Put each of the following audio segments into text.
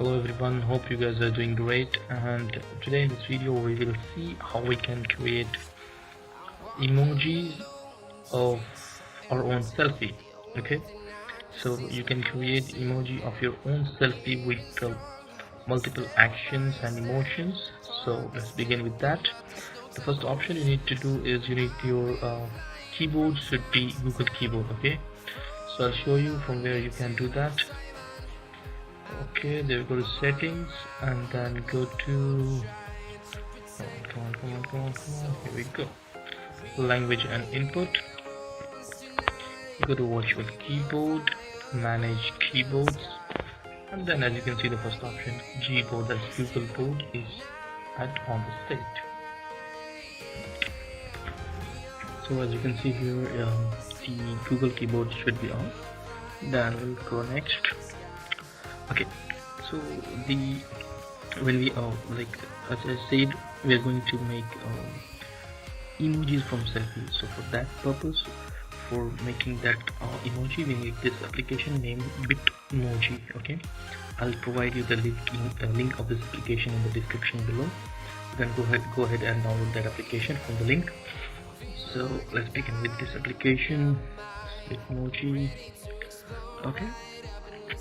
Hello everyone, hope you guys are doing great, and today in this video we will see how we can create emojis of our own selfie. Okay, so you can create emoji of your own selfie with multiple actions and emotions. So let's begin with that. The first option you need to do is you need your keyboard should be Google keyboard. Okay, so I'll show you from where you can do that. Okay, there we go to settings and then go to come on, here we go, language and input. Go to virtual keyboard, manage keyboards, and then as you can see the first option, Gboard, that's Google board, is on the state. So as you can see here, the Google keyboard should be on. Then we'll go next. Okay, so when we like as I said, we are going to make emojis from selfie. So for that purpose, for making that emoji, we need this application named Bitmoji. Okay, I'll provide you the link of this application in the description below. Then go ahead and download that application from the link. So let's begin with this application, Bitmoji. Okay,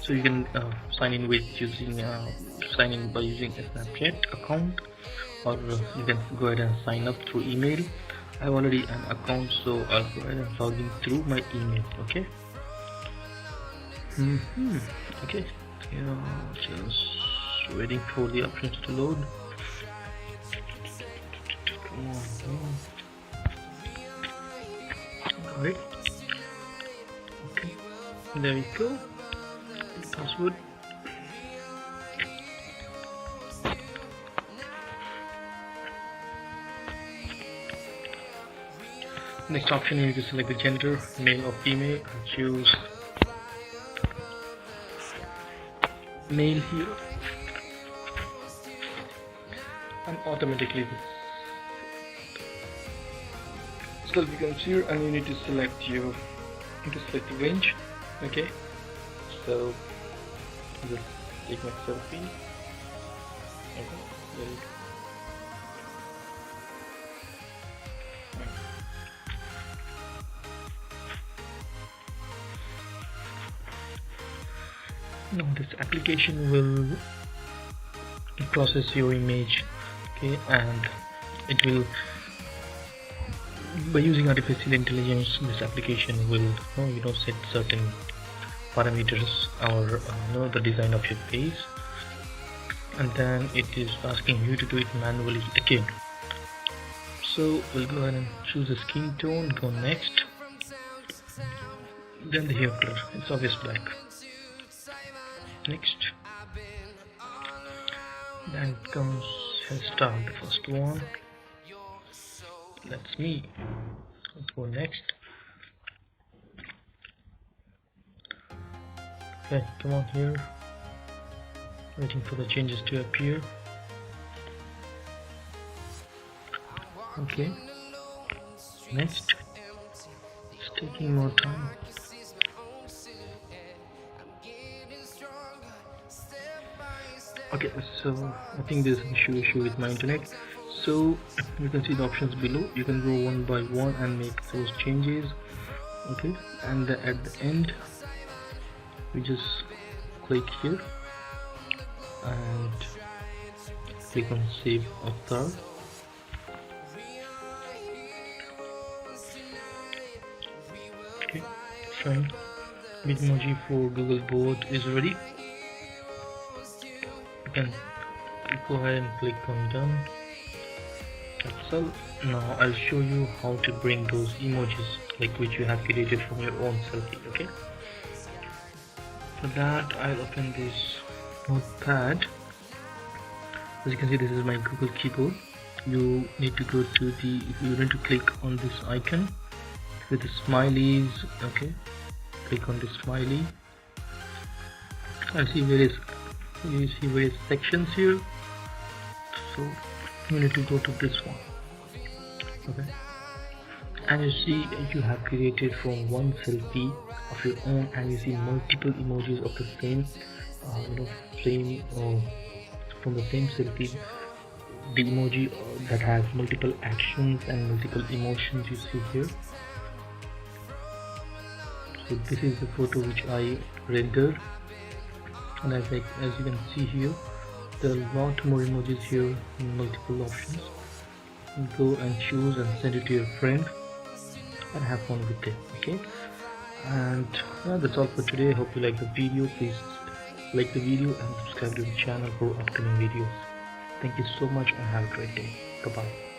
so you can sign in by using a Snapchat account, or you can go ahead and sign up through email. I have already an account, so I'll go ahead and log in through my email. Okay. Okay, just waiting for the options to load. Come on. Alright. Okay, there we go. Password. Next option, you need to select the gender, male or female, and choose male here, and automatically this becomes here, and you need to select the range. Okay, so just take my selfie. Okay, there you go. Now this application will process your image, okay, and it will, by using artificial intelligence, this application will set certain parameters or the design of your face, and then it is asking you to do it manually again. So we'll go ahead and choose a skin tone, go next, then the hair color, it's always black. Next, then comes hairstyle, the first one, that's me. Let's go next. Okay, come on here, waiting for the changes to appear. Okay, next, it's taking more time. Okay, so I think there's an issue with my internet. So you can see the options below. You can go one by one and make those changes. Okay, and at the end we just click here and click on save author. Okay, fine. Bitmoji for Google board is ready. You can go ahead and click on done. That's all. Now I'll show you how to bring those emojis like which you have created from your own selfie. Okay, for that I'll open this notepad. As you can see, this is my Google keyboard. You need to go to you need to click on this icon with the smileys. Okay, click on the smiley and see you see various sections here, so you need to go to this one. Okay, and you see you have created from one selfie of your own, and you see multiple emojis of the same same from the same selfie, the emoji that has multiple actions and multiple emotions you see here. So this is the photo which I rendered, and as you can see here, there are a lot more emojis here, multiple options. Go and choose and send it to your friend and have fun with it. Okay, and that's all for today. Hope you like the video. Please like the video and subscribe to the channel for upcoming videos. Thank you so much and have a great day. Bye bye.